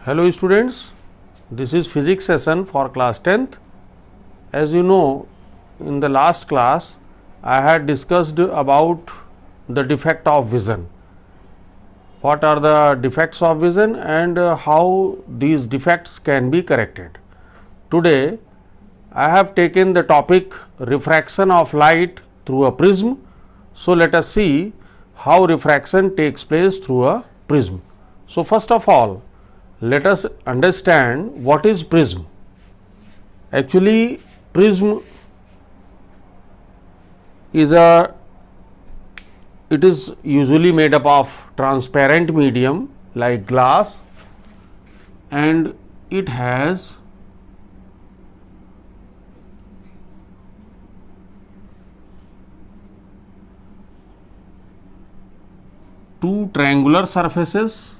Hello students, this is physics session for class 10th. As you know, in the last class I had discussed about the defect of vision. What are the defects of vision and how these defects can be corrected. Today I have taken the topic refraction of light through a prism. So, let us see how refraction takes place through a prism. So, first of all, let us understand what is prism. Actually, prism is it is usually made up of transparent medium like glass, and it has two triangular surfaces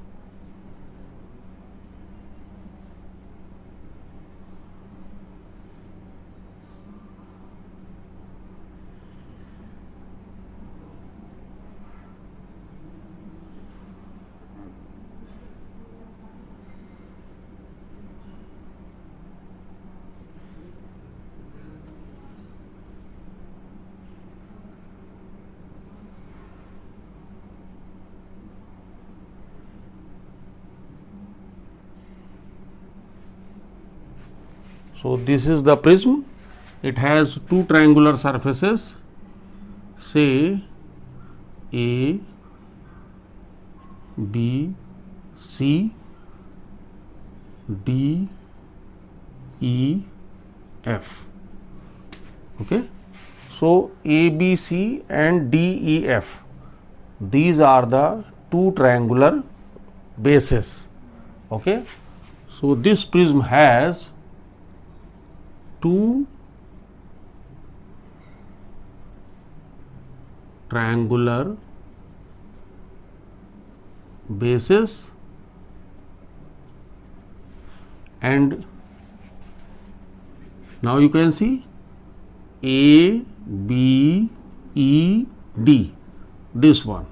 So, this is the prism. It has two triangular surfaces, say A, B, C, D, E, F. Okay. So, A, B, C and D, E, F, these are the two triangular bases. Okay. So, this prism has two triangular bases and now you can see A, B, E, D, this one.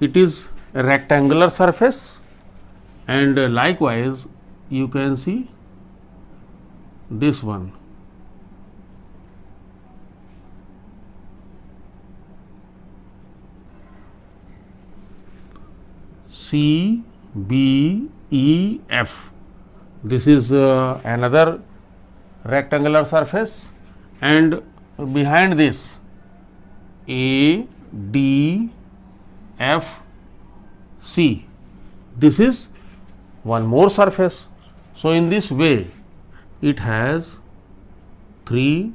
It is a rectangular surface, and likewise you can see this one. C, B, E, F. This is another rectangular surface, and behind this A, D, F, C. This is one more surface. So, in this way it has three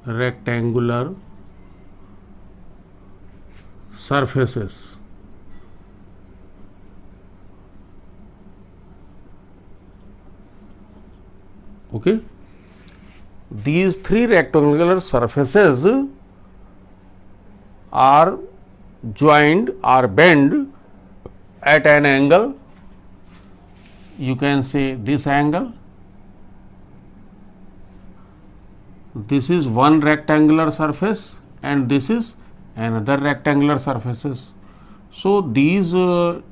rectangular surfaces. Okay. These three rectangular surfaces are joined or bent at an angle. You can say this angle. This is one rectangular surface and this is another rectangular surfaces. So, these two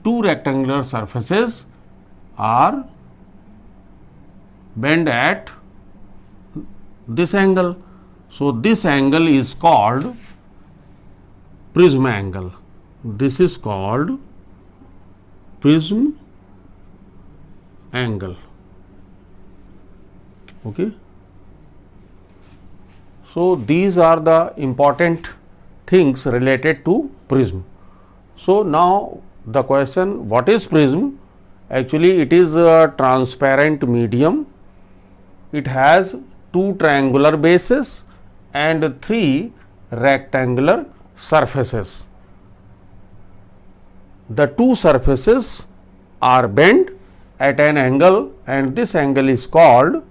rectangular surfaces are bent at this angle. So, this angle is called prism angle. This is called prism angle. Okay. So, these are the important things related to prism. So, now the question, what is prism? Actually, it is a transparent medium. It has two triangular bases and three rectangular surfaces. The two surfaces are bent at an angle and this angle is called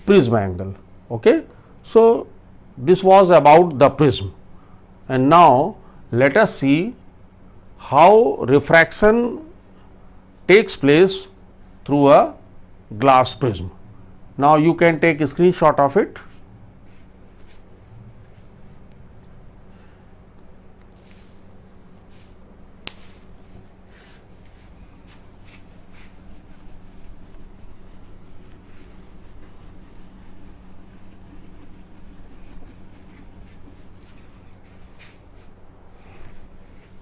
prism angle. Okay. So, this was about the prism, and now let us see how refraction takes place through a glass prism. Now you can take a screenshot of it.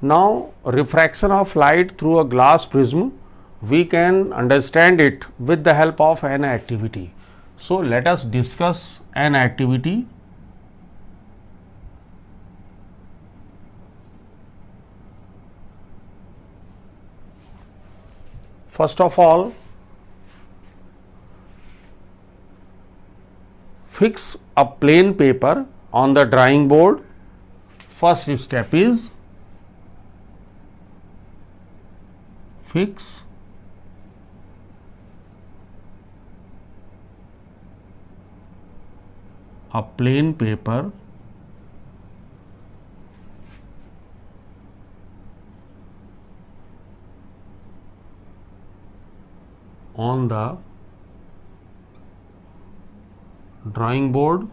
Now, refraction of light through a glass prism, we can understand it with the help of an activity. So, let us discuss an activity. First of all, fix a plain paper on the drawing board. First step is fix a plain paper on the drawing board.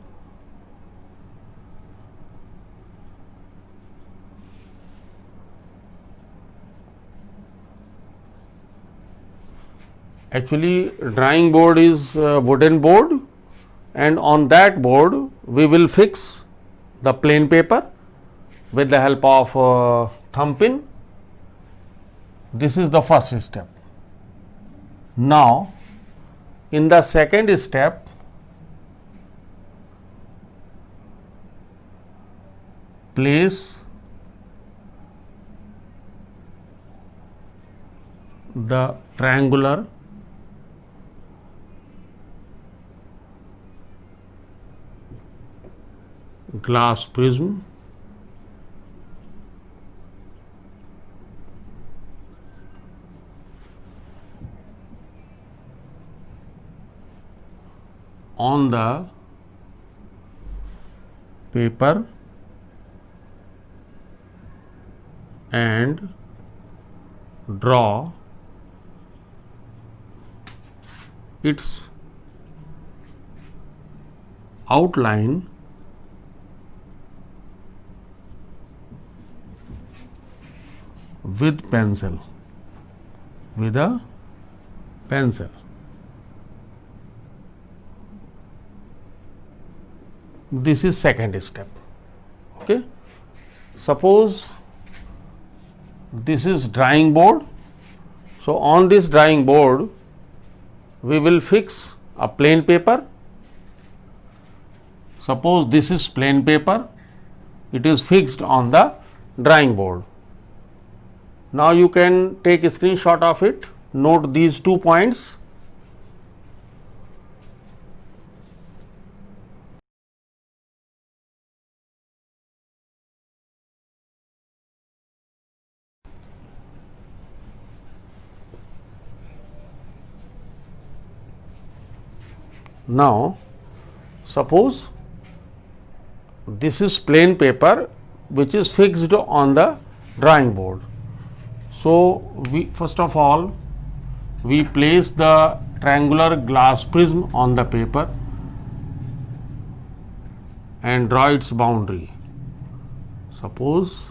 Actually, drawing board is a wooden board, and on that board we will fix the plain paper with the help of thumb pin. This is the first step. Now, in the second step, place the triangular glass prism on the paper and draw its outline with pencil, with a pencil. This is second step. Okay. Suppose this is drawing board. So, on this drawing board we will fix a plain paper. Suppose this is plain paper, it is fixed on the drawing board. Now, you can take a screenshot of it, note these 2 points. Now, suppose this is plain paper which is fixed on the drawing board. So, we first of all we place the triangular glass prism on the paper and draw its boundary. Suppose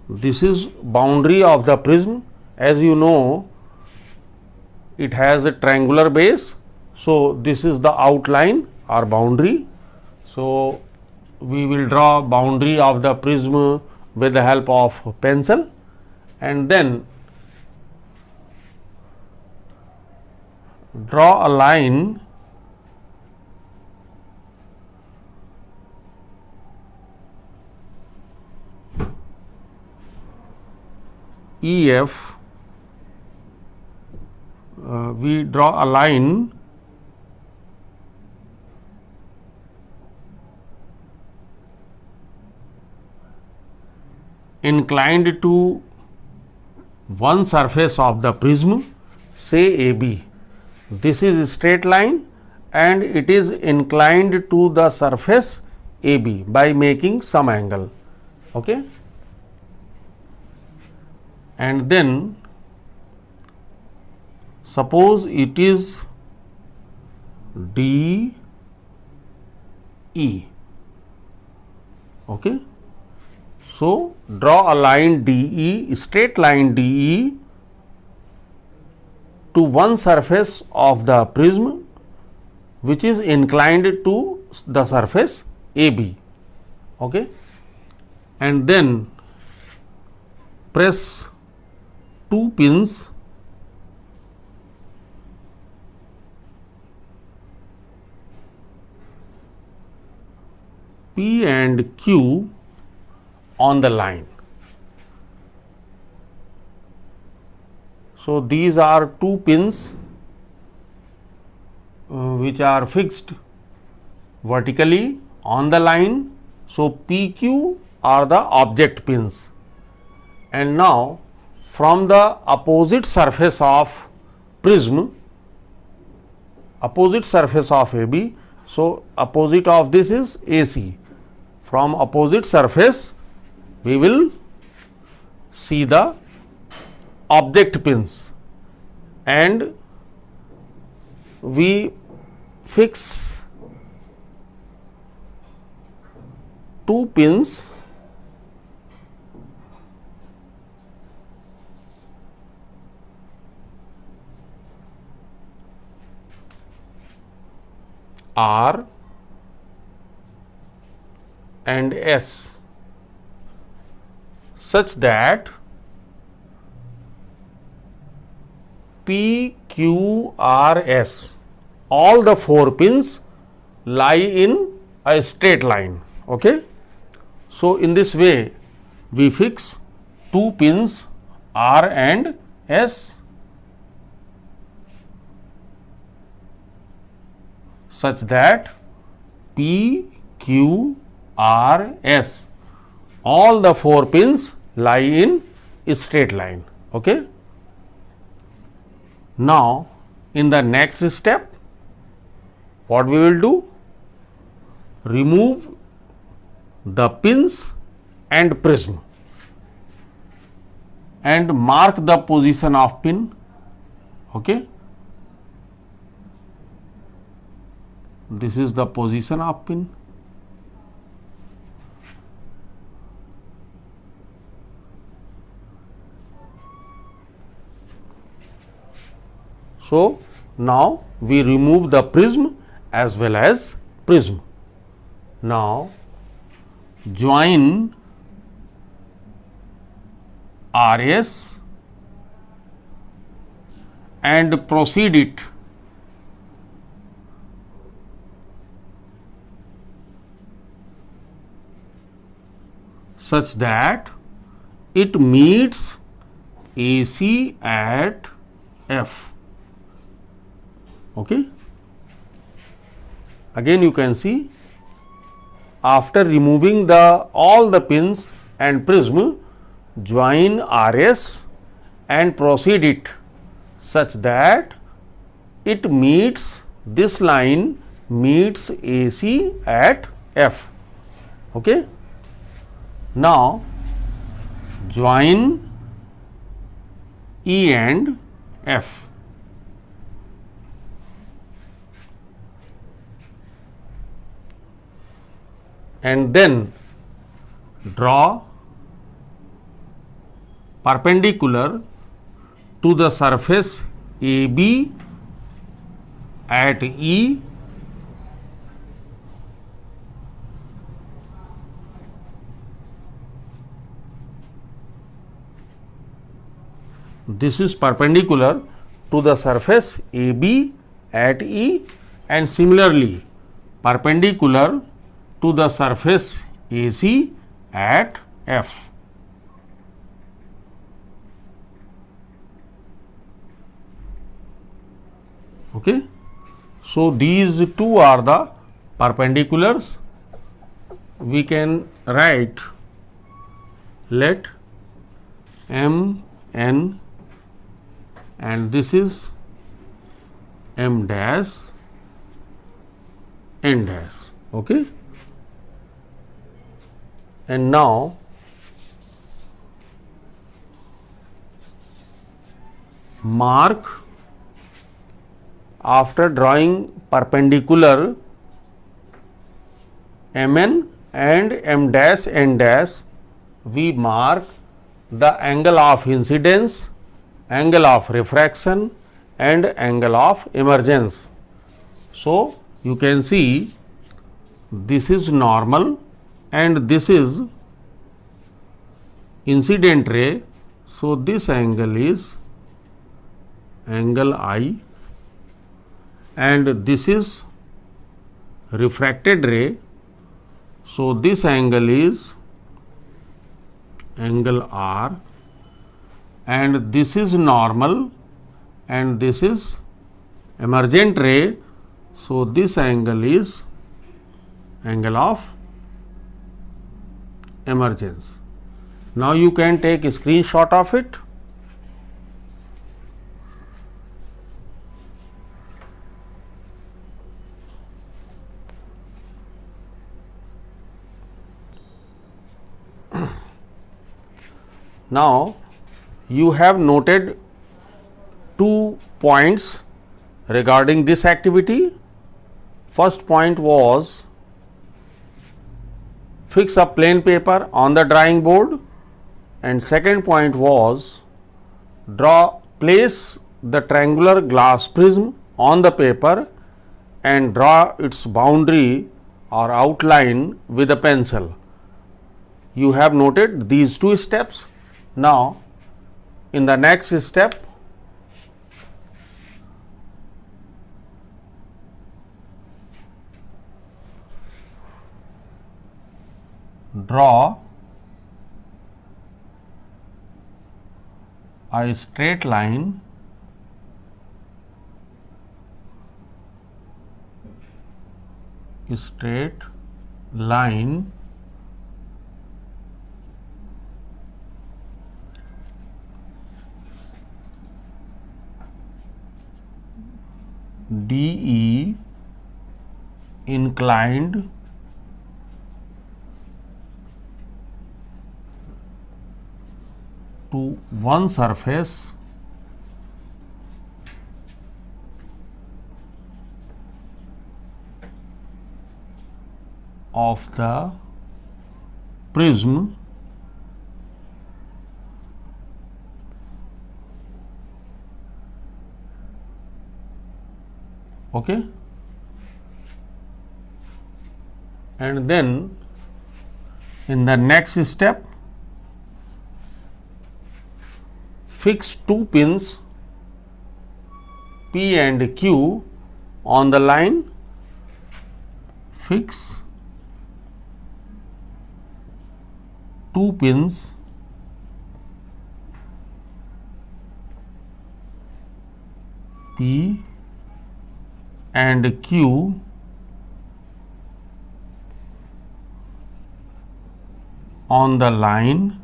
this is boundary of the prism. As you know, it has a triangular base. So, this is the outline or boundary. So, we will draw boundary of the prism with the help of pencil, and then draw a line EF. We draw a line inclined to one surface of the prism, say AB. This is a straight line and it is inclined to the surface AB by making some angle. Okay. And then suppose it is DE. Okay. So, draw a line DE, straight line DE to one surface of the prism which is inclined to the surface AB. Okay. And then press two pins P and Q on the line. So, these are two pins which are fixed vertically on the line. So, PQ are the object pins, and now from the opposite surface of prism, opposite surface of AB. So, opposite of this is AC. From opposite surface we will see the object pins and we fix two pins R and S such that P, Q, R, S, all the four pins lie in a straight line. Okay. So, in this way we fix two pins R and S such that P, Q, R, S, all the four pins lie in a straight line. Okay. Now, in the next step, what we will do? Remove the pins and prism and mark the position of pin. Okay. This is the position of pin. So, now we remove the prism as well as prism. Now, join RS and proceed it such that it meets AC at F. Okay. Again you can see, after removing all the pins and prism, join RS and proceed it such that it meets, this line meets AC at F. Okay. Now, join E and F. And then draw perpendicular to the surface AB at E this is perpendicular to the surface AB at E, and similarly perpendicular to the surface AC at F. Okay. So, these two are the perpendiculars. We can write let M N and this is M dash N dash. Okay. And now mark after drawing perpendicular Mn and M dash N dash, we mark the angle of incidence, angle of refraction and angle of emergence. So, you can see this is normal and this is incident ray. So, this angle is angle I and this is refracted ray. So, this angle is angle R and this is normal and this is emergent ray. So, this angle is angle of emergence. Now, you can take a screenshot of it. Now, you have noted 2 points regarding this activity. First point was fix a plain paper on the drawing board, and second point was place the triangular glass prism on the paper and draw its boundary or outline with a pencil. You have noted these 2 steps. Now, in the next step, draw a straight line DE inclined to one surface of the prism okay, and then in the next step fix 2 pins P and Q on the line. Fix 2 pins P and Q on the line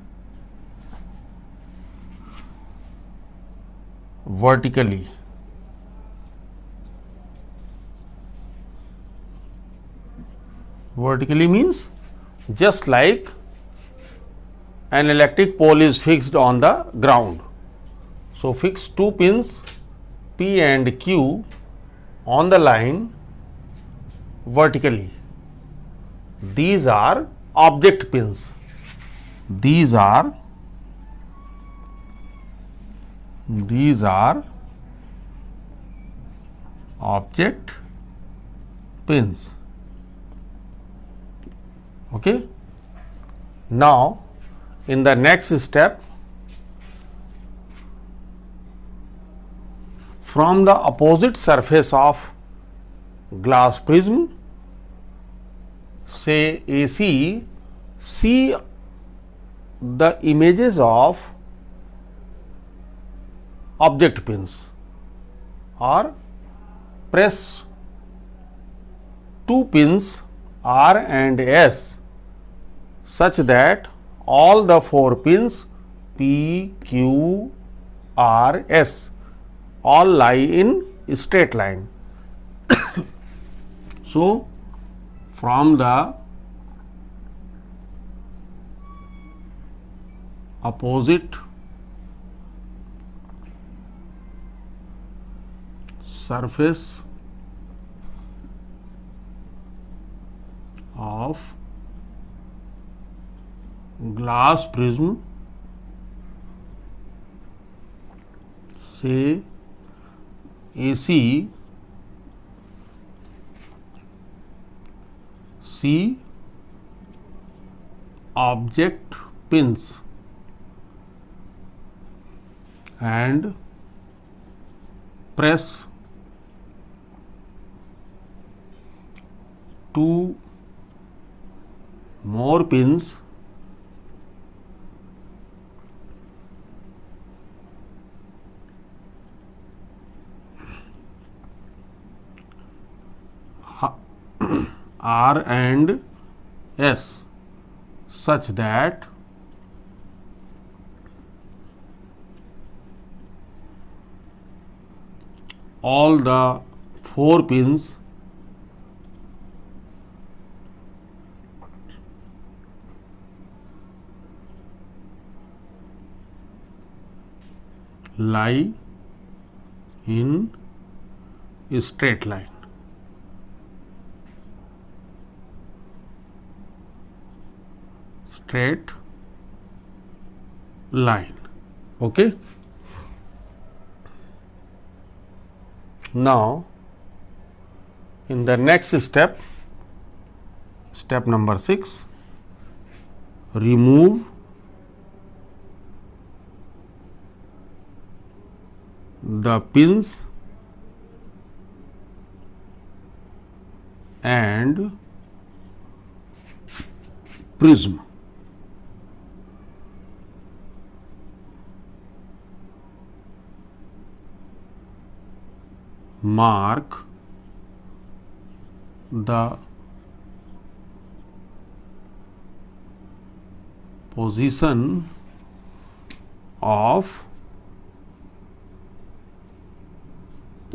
vertically. Vertically means just like an electric pole is fixed on the ground. So, fix 2 pins P and Q on the line vertically. These are object pins. These are object pins. Okay. Now, in the next step, from the opposite surface of glass prism, say AC, see the images of object pins or press 2 pins R and S such that all the 4 pins P, Q, R, S all lie in straight line. So, from the opposite surface of glass prism, say AC, see object pins and press 2 more pins R and S such that all the 4 pins lie in straight line. Straight line. Okay. Now, in the next step, step number 6, remove the pins and prism. Mark the position of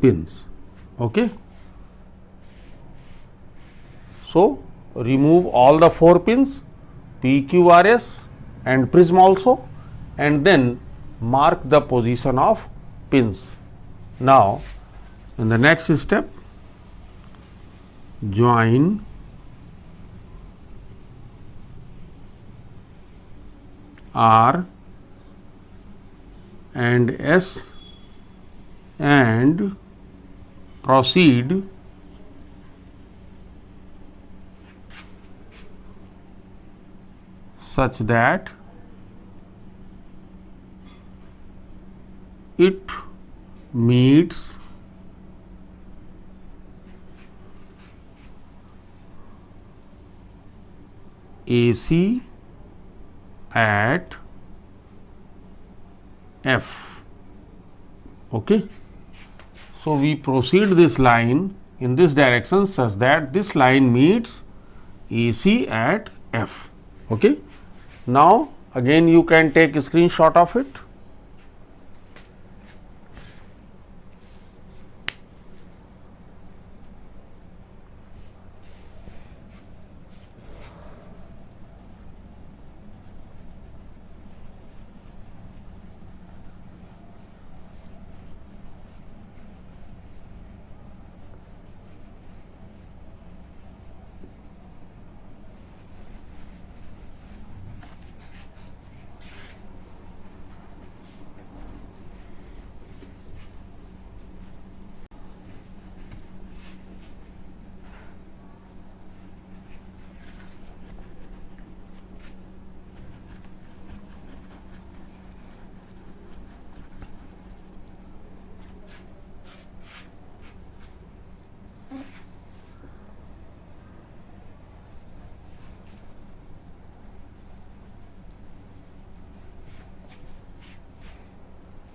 pins. Okay. So, remove all the 4 pins P, Q, R, S and prism also, and then mark the position of pins. Now, in the next step, join R and S and proceed such that it meets AC at F. Okay. So, we proceed this line in this direction such that this line meets AC at F. Okay. Now, again you can take a screenshot of it.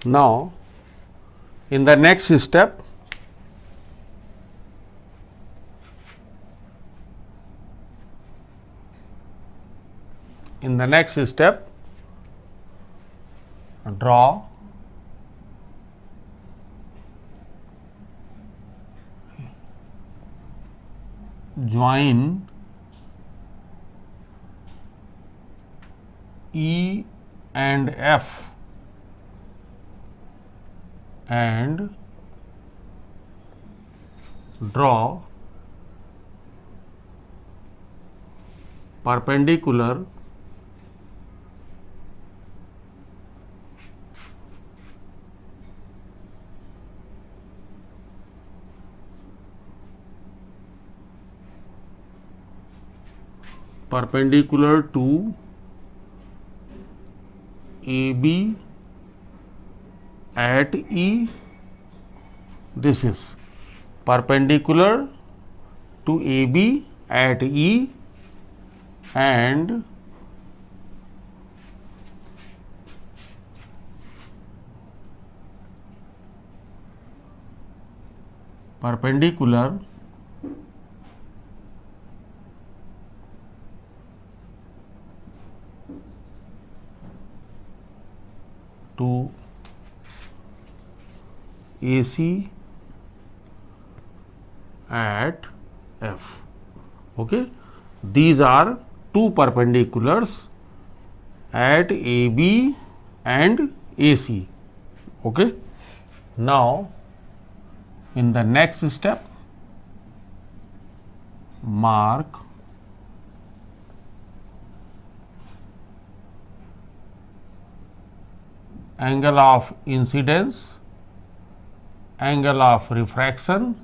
Now, in the next step, in the next step, draw join E and F and draw perpendicular to AB at E. This is perpendicular to AB at E and perpendicular to AC at F. Okay. These are two perpendiculars at AB and AC. Okay. Now, in the next step, mark angle of incidence, angle of refraction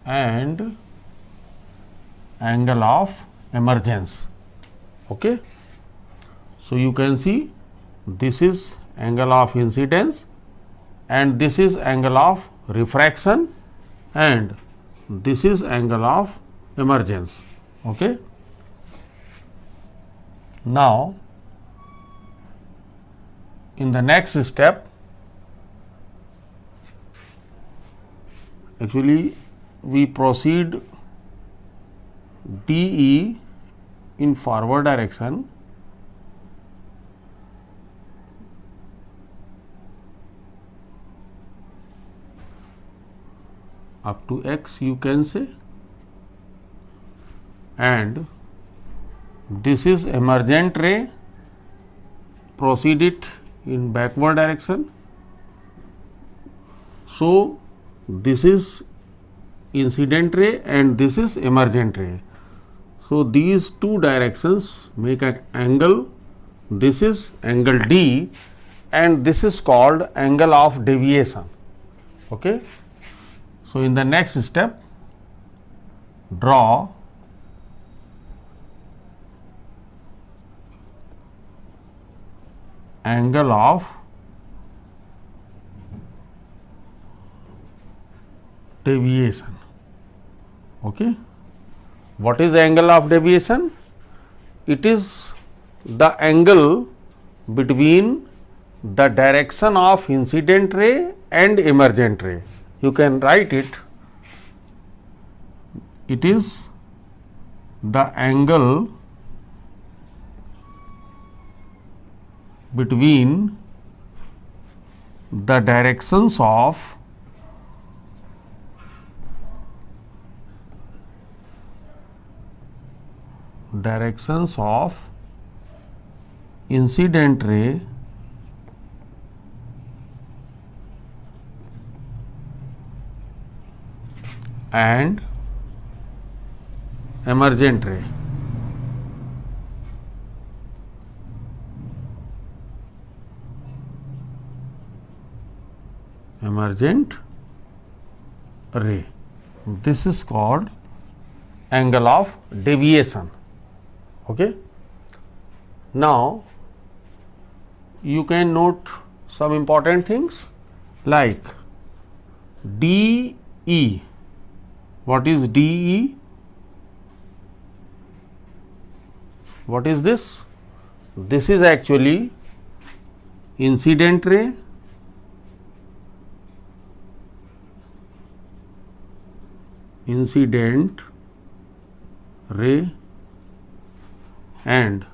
and angle of emergence. Okay. So, you can see this is angle of incidence and this is angle of refraction and this is angle of emergence. Okay. Now, in the next step, actually we proceed DE in forward direction up to X, you can say, and this is emergent ray, proceed it in backward direction. So, this is incident ray and this is emergent ray. So, these two directions make an angle. This is angle D and this is called angle of deviation. Okay. So, in the next step, draw angle of deviation. Okay. What is angle of deviation? It is the angle between the direction of incident ray and emergent ray. You can write it. It is the angle between the directions of incident ray and emergent ray. Emergent ray. This is called angle of deviation. Okay. Now, you can note some important things like DE. What is DE? What is this? This is actually incident ray and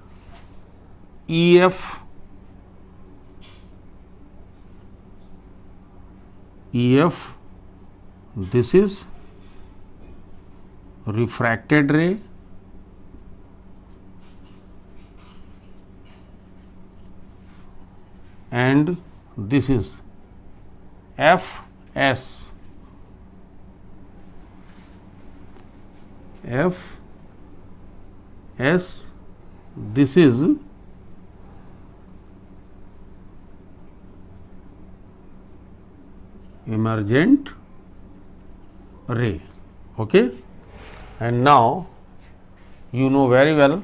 EF, this is refracted ray, and this is FS. This is emergent ray. Okay, and now you know very well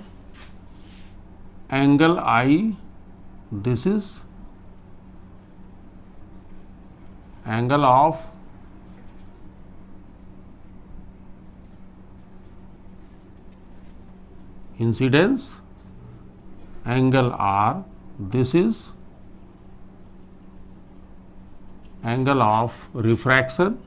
angle I, this is angle of incidence, angle R, this is angle of refraction,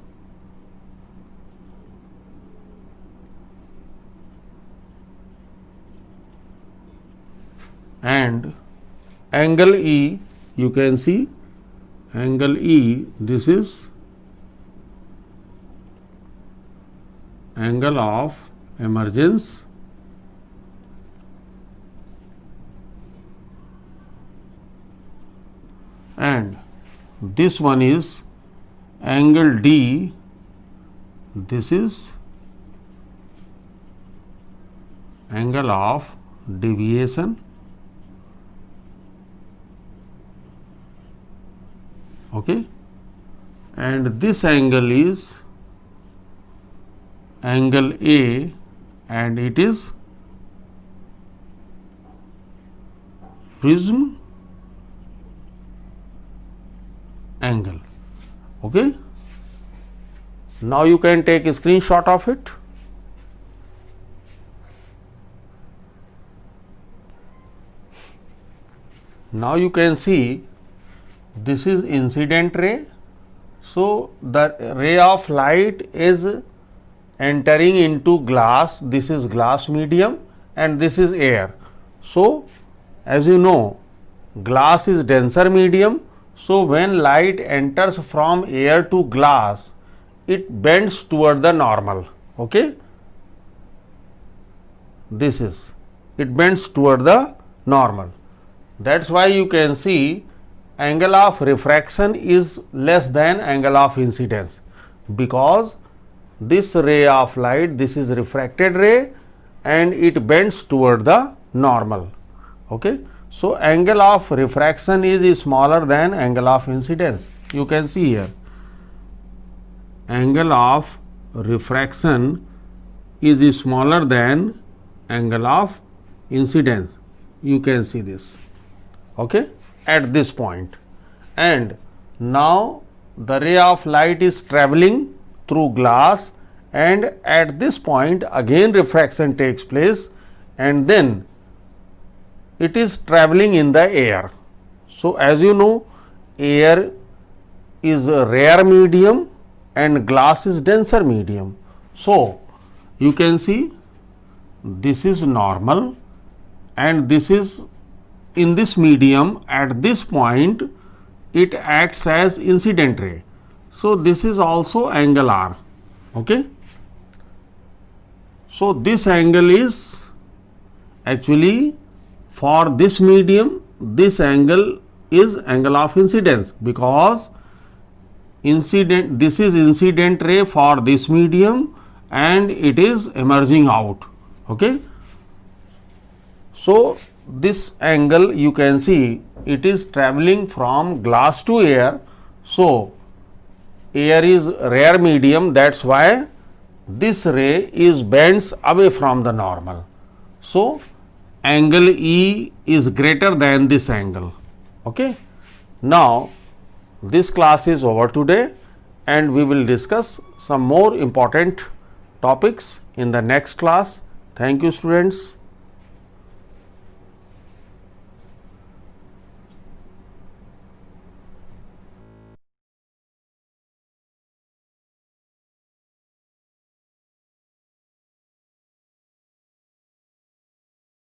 and angle E, you can see angle E, this is angle of emergence, and this one is angle D, this is angle of deviation, okay, and this angle is angle A, and it is prism angle. Okay, now you can take a screenshot of it. Now you can see this is incident ray. So the ray of light is entering into glass, this is glass medium and this is air. So as you know, glass is denser medium. So when light enters from air to glass, it bends toward the normal. Okay, this is, it bends toward the normal. That's why you can see angle of refraction is less than angle of incidence, because this ray of light, this is refracted ray and it bends toward the normal. Okay. So angle of refraction is smaller than angle of incidence. You can see here, angle of refraction is smaller than angle of incidence. You can see this, okay, at this point. And now the ray of light is traveling through glass, and at this point again refraction takes place, and then it is traveling in the air. So as you know, air is a rare medium and glass is denser medium. So you can see this is normal and this is in this medium. At this point it acts as incident ray. So this is also angle R. Okay. So this angle is actually, for this medium, this angle is angle of incidence, because incident, this is incident ray for this medium and it is emerging out. Okay. So this angle you can see, it is traveling from glass to air. So air is rare medium, that's why this ray is bends away from the normal. So angle E is greater than this angle. Okay. Now this class is over today and we will discuss some more important topics in the next class. Thank you, students.